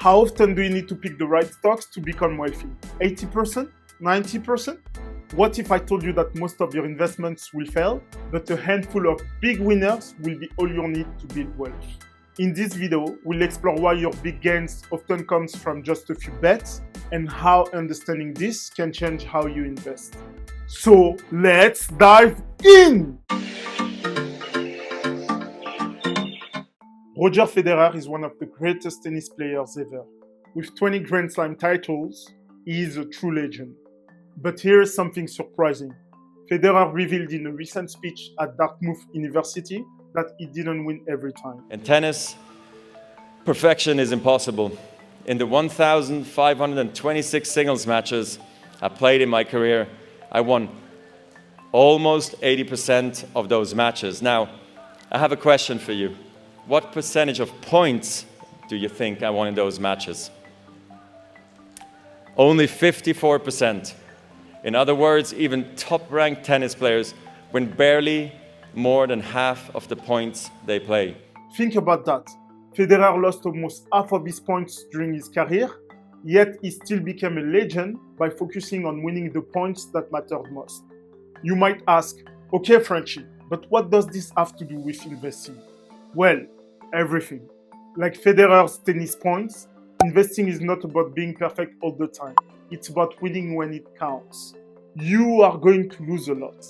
How often do you need to pick the right stocks to become wealthy? 80%? 90%? What if I told you that most of your investments will fail, but a handful of big winners will be all you need to build wealth? In this video, we'll explore why your big gains often comes from just a few bets and how understanding this can change how you invest. So let's dive in! Roger Federer is one of the greatest tennis players ever. With 20 Grand Slam titles, he is a true legend. But here's something surprising. Federer revealed in a recent speech at Dartmouth University that he didn't win every time. In tennis, perfection is impossible. In the 1,526 singles matches I played in my career, I won almost 80% of those matches. Now, I have a question for you. What percentage of points do you think I won in those matches? Only 54%. In other words, even top-ranked tennis players win barely more than half of the points they play. Think about that. Federer lost almost half of his points during his career, yet he still became a legend by focusing on winning the points that mattered most. You might ask, okay, Frenchie, but what does this have to do with investing? Well, everything. Like Federer's tennis points, investing is not about being perfect all the time. It's about winning when it counts. You are going to lose a lot.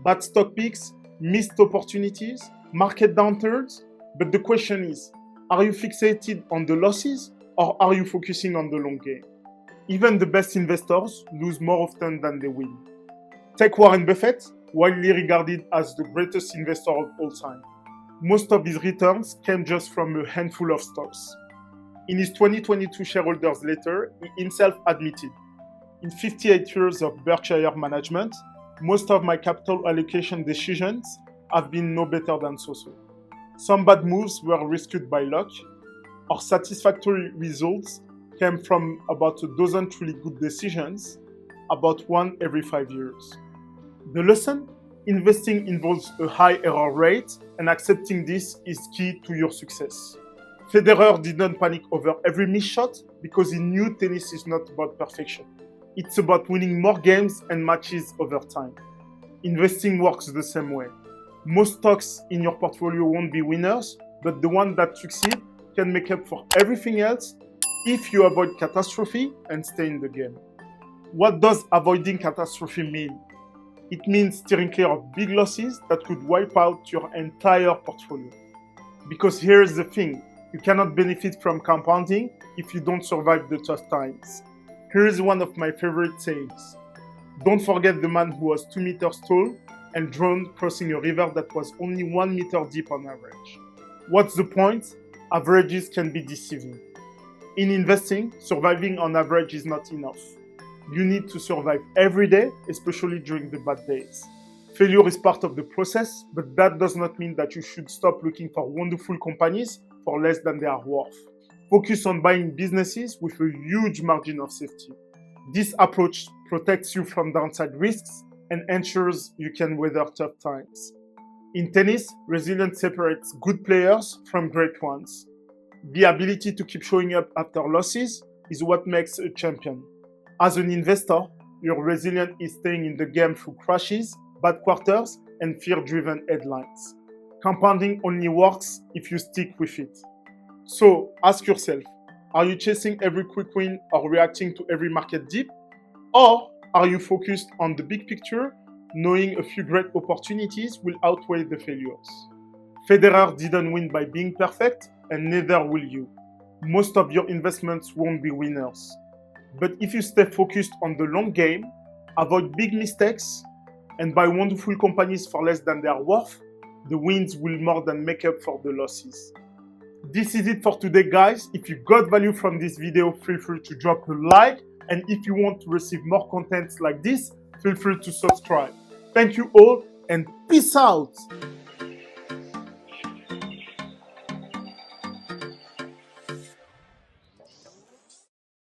Bad stock picks, missed opportunities, market downturns. But the question is, are you fixated on the losses or are you focusing on the long game? Even the best investors lose more often than they win. Take Warren Buffett, widely regarded as the greatest investor of all time. Most of his returns came just from a handful of stocks. In his 2022 shareholders letter, he himself admitted, "In 58 years of Berkshire management, most of my capital allocation decisions have been no better than so-so. Some bad moves were rescued by luck. Our satisfactory results came from about a dozen truly good decisions, about one every 5 years." The lesson? Investing involves a high error rate, and accepting this is key to your success. Federer didn't panic over every missed shot because he knew tennis is not about perfection. It's about winning more games and matches over time. Investing works the same way. Most stocks in your portfolio won't be winners, but the ones that succeed can make up for everything else if you avoid catastrophe and stay in the game. What does avoiding catastrophe mean? It means steering clear of big losses that could wipe out your entire portfolio. Because here's the thing, you cannot benefit from compounding if you don't survive the tough times. Here's one of my favorite sayings. Don't forget the man who was 2 meters tall and drowned crossing a river that was only 1 meter deep on average. What's the point? Averages can be deceiving. In investing, surviving on average is not enough. You need to survive every day, especially during the bad days. Failure is part of the process, but that does not mean that you should stop looking for wonderful companies for less than they are worth. Focus on buying businesses with a huge margin of safety. This approach protects you from downside risks and ensures you can weather tough times. In tennis, resilience separates good players from great ones. The ability to keep showing up after losses is what makes a champion. As an investor, your resilience is staying in the game through crashes, bad quarters, and fear-driven headlines. Compounding only works if you stick with it. So ask yourself, are you chasing every quick win or reacting to every market dip? Or are you focused on the big picture, knowing a few great opportunities will outweigh the failures? Federer didn't win by being perfect, and neither will you. Most of your investments won't be winners. But if you stay focused on the long game, avoid big mistakes, and buy wonderful companies for less than they are worth, the wins will more than make up for the losses. This is it for today, guys. If you got value from this video, feel free to drop a like. And if you want to receive more content like this, feel free to subscribe. Thank you all and peace out.